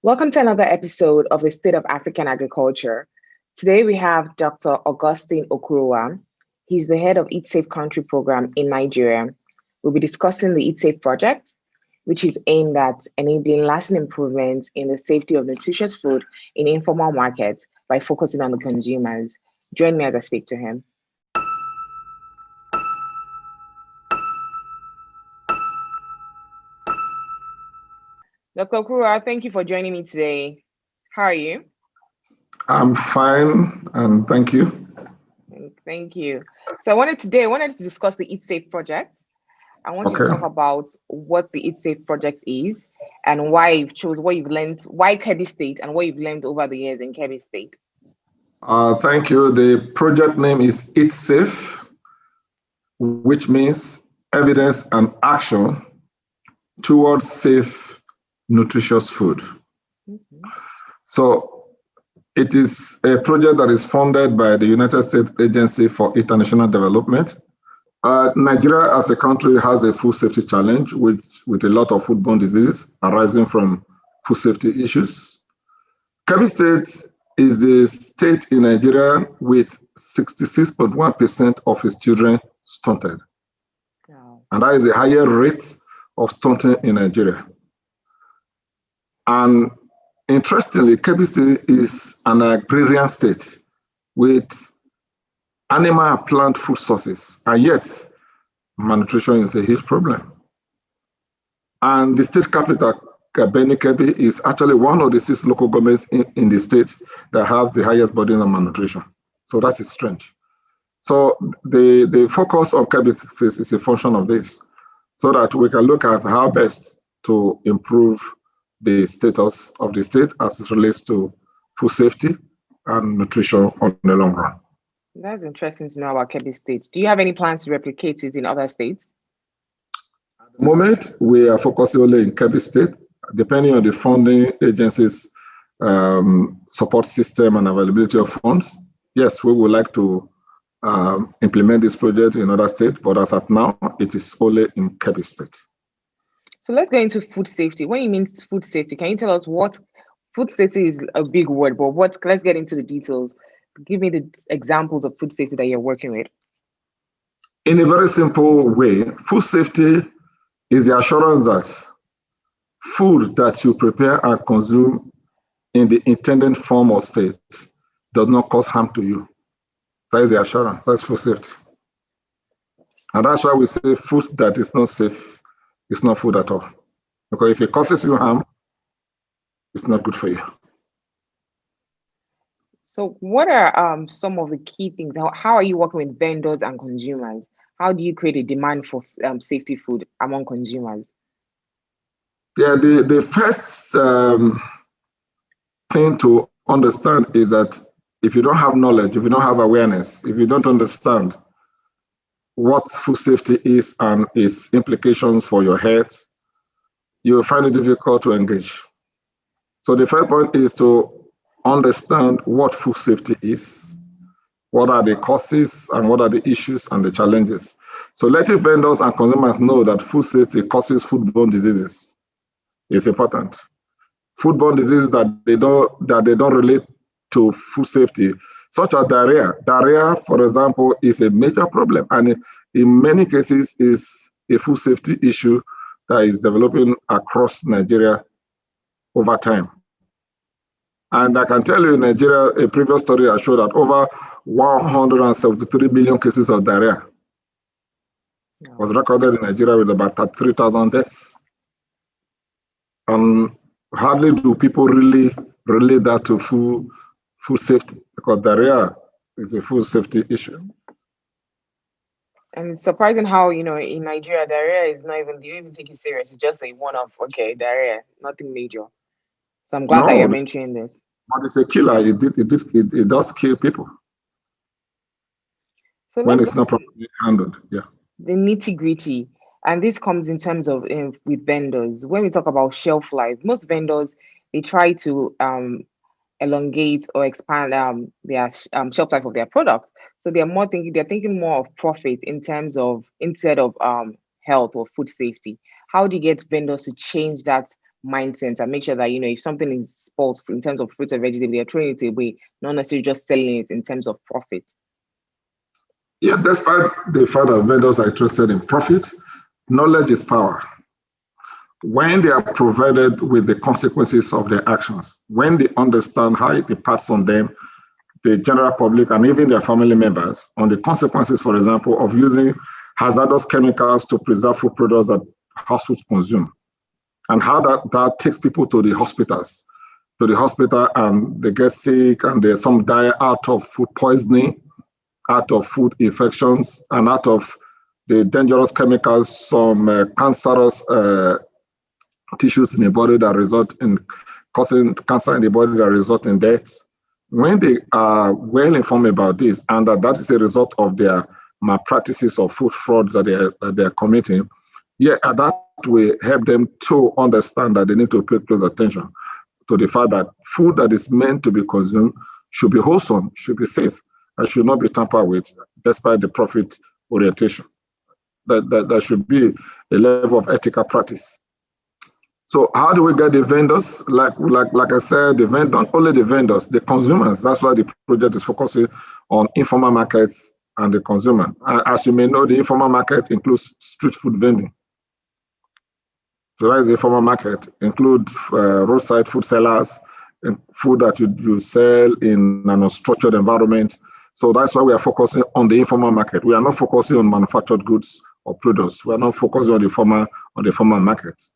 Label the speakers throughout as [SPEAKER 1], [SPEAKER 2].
[SPEAKER 1] Welcome to another episode of the State of African Agriculture. Today we have Dr. Augustine Okoruwa. He's the head of EatSafe Country Program in Nigeria. We'll be discussing the EatSafe project, which is aimed at enabling lasting improvements in the safety of nutritious food in informal markets by focusing on the consumers. Join me as I speak to him. Dr. Okoruwa, thank you for joining me today. How are you?
[SPEAKER 2] I'm fine, and thank you.
[SPEAKER 1] Thank you. So I wanted to discuss the EatSafe project. I want you to talk about what the EatSafe project is and why you've chose, what you've learned, why Kebbi State, and what you've learned over the years in Kebbi State.
[SPEAKER 2] Thank you. The project name is EatSafe, which means evidence and action towards safe, nutritious food. So it is a project that is funded by the United States Agency for International Development. Nigeria as a country has a food safety challenge with a lot of foodborne diseases arising from food safety issues. Kebbi State is a state in Nigeria with 66.1% of its children stunted.
[SPEAKER 1] Wow.
[SPEAKER 2] And that is a higher rate of stunting in Nigeria. And interestingly, Kebbi State is an agrarian state with animal and plant food sources, and yet malnutrition is a huge problem. And the state capital, Benin Kebbi, is actually one of the 6 local governments in the state that have the highest burden of malnutrition. So that is strange. So the focus on Kebbi is a function of this, so that we can look at how best to improve the status of the state as it relates to food safety and nutrition on the long run.
[SPEAKER 1] That's interesting to know about Kebbi State. Do you have any plans to replicate it in other states?
[SPEAKER 2] At the moment, we are focusing only in Kebbi State, depending on the funding agencies' support system and availability of funds. Yes, we would like to implement this project in other states, but as of now, it is only in Kebbi State.
[SPEAKER 1] So let's go into food safety. When you mean food safety, can you tell us what food safety is? A big word, but let's get into the details. Give me the examples of food safety that you're working with.
[SPEAKER 2] In a very simple way, food safety is the assurance that food that you prepare and consume in the intended form or state does not cause harm to you. That is the assurance. That's food safety. And that's why we say food that is not safe is not food at all. Because if it causes you harm, it's not good for you.
[SPEAKER 1] So what are some of the key things? How are you working with vendors and consumers? How do you create a demand for safety food among consumers?
[SPEAKER 2] Yeah, the first thing to understand is that if you don't have knowledge, if you don't have awareness, if you don't understand what food safety is and its implications for your health, you will find it difficult to engage. So the first point is to understand what food safety is, what are the causes, and what are the issues and the challenges. So letting vendors and consumers know that food safety causes foodborne diseases is important. Foodborne diseases that they don't relate to food safety, such as diarrhea. Diarrhea, for example, is a major problem, and in many cases is a food safety issue that is developing across Nigeria over time. And I can tell you in Nigeria, a previous study has showed that over 173 million cases of diarrhea was recorded in Nigeria with about 33,000 deaths. And hardly do people really relate that to food safety, because diarrhea is a food safety issue.
[SPEAKER 1] And it's surprising how, in Nigeria, diarrhea is not even, they don't even take it serious. It's just a one-off, okay, diarrhea, nothing major. So I'm glad that you're mentioning this.
[SPEAKER 2] But it's a killer. It does kill people. So when it's not properly handled. Yeah.
[SPEAKER 1] The nitty-gritty. And this comes in terms of with vendors. When we talk about shelf life, most vendors, they try to elongate or expand their shelf life of their products. So they're thinking more of profit instead of health or food safety. How do you get vendors to change that mindset and make sure that, if something is spoiled in terms of fruits and vegetables, they're throwing it away, not necessarily just selling it in terms of profit?
[SPEAKER 2] Yeah, despite the fact that vendors are interested in profit, knowledge is power. When they are provided with the consequences of their actions, when they understand how it impacts on them, the general public, and even their family members, on the consequences, for example, of using hazardous chemicals to preserve food products that households consume, and how that takes people to the hospital, and they get sick, and some die out of food poisoning, out of food infections, and out of the dangerous chemicals, some cancerous tissues in the body that result in causing cancer in the body that result in deaths. When they are well informed about this, and that is a result of their malpractices or food fraud that they are committing, that will help them to understand that they need to pay close attention to the fact that food that is meant to be consumed should be wholesome, should be safe, and should not be tampered with, despite the profit orientation. That should be a level of ethical practice. So how do we get the vendors? Like I said, not only the vendors, the consumers. That's why the project is focusing on informal markets and the consumer. As you may know, the informal market includes street food vending. So that is the informal market, include roadside food sellers, and food that you sell in an unstructured environment. So that's why we are focusing on the informal market. We are not focusing on manufactured goods or products. We are not focusing on the formal markets.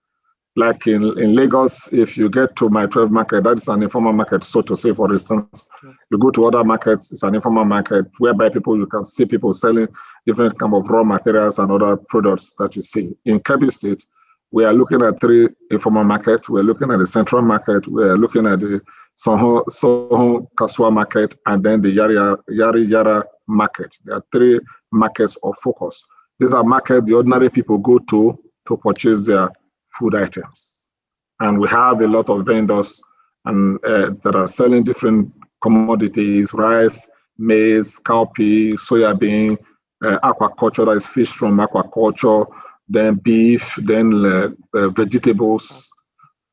[SPEAKER 2] Like in Lagos, if you get to my 12 market, that is an informal market, so to say, for instance. You go to other markets, it's an informal market whereby you can see people selling different kind of raw materials and other products that you see. In Kebbi State, we are looking at 3 informal markets. We're looking at the central market. We're looking at the Soho Kaswa market, and then the Yara market. There are 3 markets of focus. These are markets the ordinary people go to purchase their food items. And we have a lot of vendors that are selling different commodities: rice, maize, cowpea, soya bean, aquaculture, that is fish from aquaculture, then beef, then vegetables.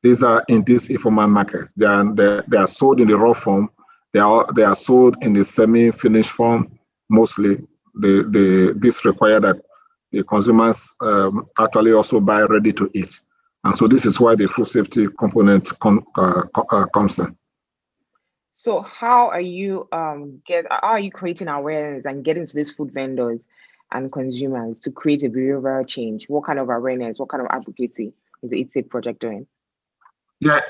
[SPEAKER 2] These are in these informal markets. They are sold in the raw form. They are sold in the semi-finished form mostly. This require that the consumers actually also buy ready to eat. And so this is why the food safety component comes in.
[SPEAKER 1] So how are you creating awareness and getting to these food vendors and consumers to create a behavioral change? What kind of awareness, what kind of advocacy is the EatSafe project doing?
[SPEAKER 2] Yeah,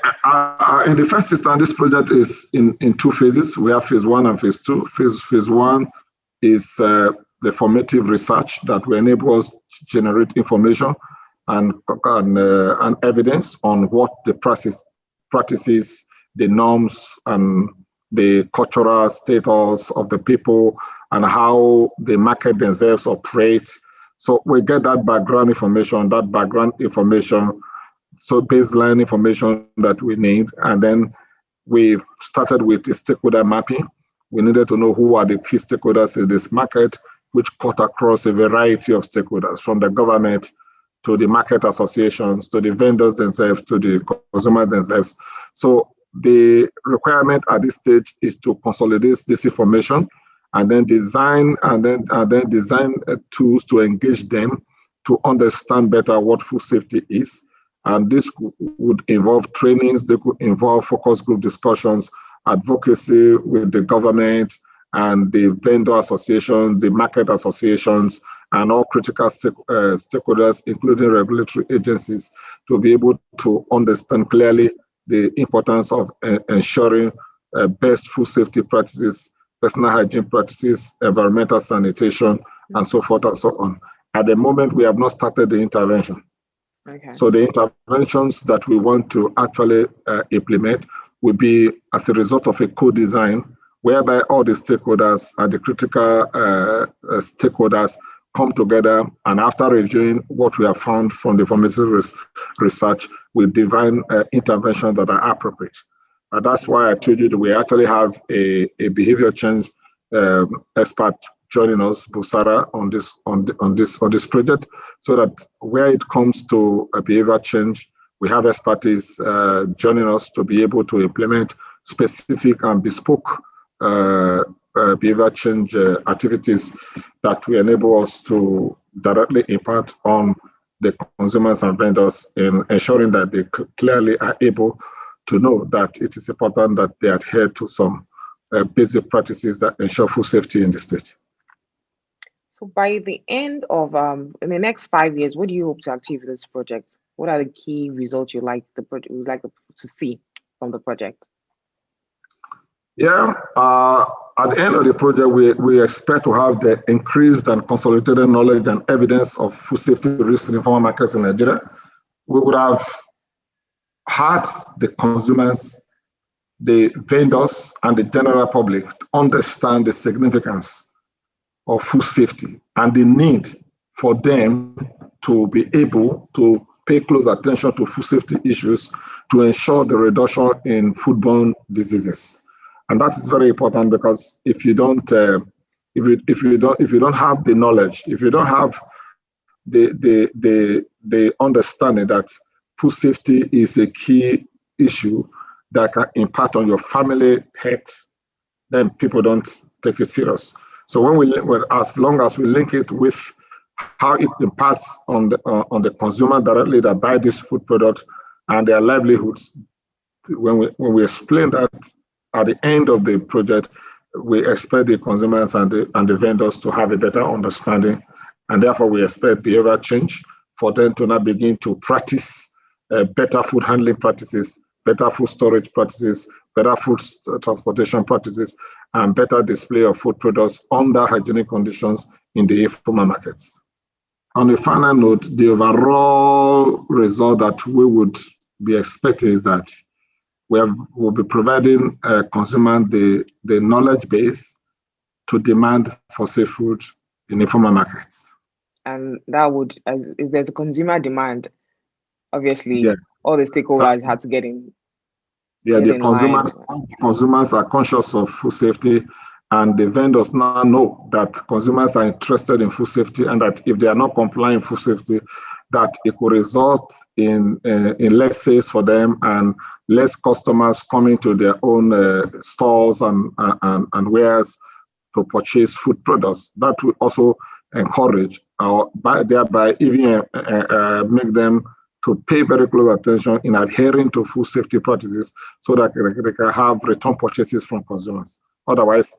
[SPEAKER 2] in the first instance, this project is in 2 phases. We have phase 1 and phase 2. Phase 1 is the formative research that will enable us to generate information and evidence on what the practices, the norms, and the cultural status of the people, and how the market themselves operate. So we get that background information, so baseline information that we need. And then we've started with the stakeholder mapping. We needed to know who are the key stakeholders in this market, which cut across a variety of stakeholders, from the government to the market associations, to the vendors themselves, to the consumer themselves. So the requirement at this stage is to consolidate this information and then design tools to engage them to understand better what food safety is. And this would involve trainings, they could involve focus group discussions, advocacy with the government and the vendor associations, the market associations, and all critical stakeholders, including regulatory agencies, to be able to understand clearly the importance of ensuring best food safety practices, personal hygiene practices, environmental sanitation, and so forth and so on. At the moment, we have not started the intervention.
[SPEAKER 1] Okay.
[SPEAKER 2] So the interventions that we want to actually implement will be as a result of a co-design, whereby all the stakeholders and the critical stakeholders come together, and after reviewing what we have found from the pharmaceutical research, we define interventions that are appropriate. And that's why I told you that we actually have a behavior change expert joining us, Busara, on this project, so that where it comes to a behavior change, We have expertise joining us to be able to implement specific and bespoke behavior change activities that will enable us to directly impact on the consumers and vendors in ensuring that they clearly are able to know that it is important that they adhere to some basic practices that ensure food safety in the state.
[SPEAKER 1] So by the end of in the next 5 years, what do you hope to achieve with this project? What are the key results you'd like to see from the project?
[SPEAKER 2] Yeah, at the end of the project, we expect to have the increased and consolidated knowledge and evidence of food safety risks in informal markets in Nigeria. We would have had the consumers, the vendors, and the general public understand the significance of food safety and the need for them to be able to pay close attention to food safety issues to ensure the reduction in foodborne diseases. And that is very important, because if you don't have the knowledge, if you don't have the understanding that food safety is a key issue that can impact on your family health, then people don't take it serious. So as long as we link it with how it impacts on the consumer directly that buy this food product and their livelihoods, when we explain that at the end of the project, we expect the consumers and the vendors to have a better understanding, and therefore we expect behavior change for them to now begin to practice better food handling practices, better food storage practices, better food transportation practices, and better display of food products under hygienic conditions in the informal markets. On a final note, the overall result that we would be expecting is that we'll be providing consumers the knowledge base to demand for safe food in informal markets.
[SPEAKER 1] And that would, if there's a consumer demand, obviously, all the stakeholders had to get in.
[SPEAKER 2] Yeah, the consumers are conscious of food safety, and the vendors now know that consumers are interested in food safety, and that if they are not complying with food safety, that it will result in less sales for them and less customers coming to their own stores and wares to purchase food products. That will also encourage, thereby even make them to pay very close attention in adhering to food safety practices, so that they can have return purchases from consumers. Otherwise,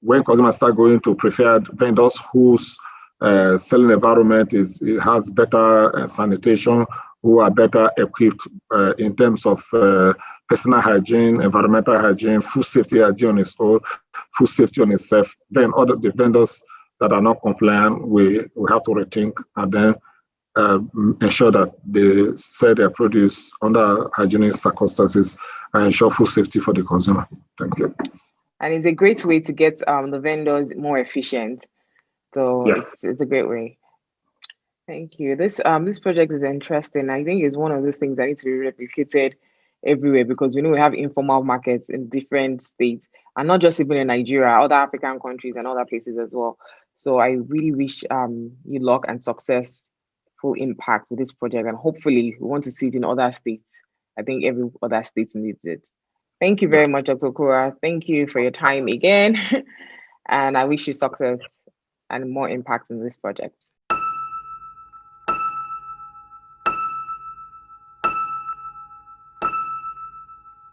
[SPEAKER 2] when consumers start going to preferred vendors whose selling environment has better sanitation, who are better equipped in terms of personal hygiene, environmental hygiene, food safety hygiene on its own, food safety on itself, then the vendors that are not compliant, we have to rethink and then ensure that they sell their produce under hygienic circumstances and ensure food safety for the consumer. Thank you.
[SPEAKER 1] And it's a great way to get the vendors more efficient. So it's a great way. Thank you. This project is interesting. I think it's one of those things that needs to be replicated everywhere, because we know we have informal markets in different states, and not just even in Nigeria, other African countries and other places as well. So I really wish you luck and successful impact with this project, and hopefully we want to see it in other states. I think every other state needs it. Thank you very much, Dr. Okoruwa. Thank you for your time again. And I wish you success and more impact in this project.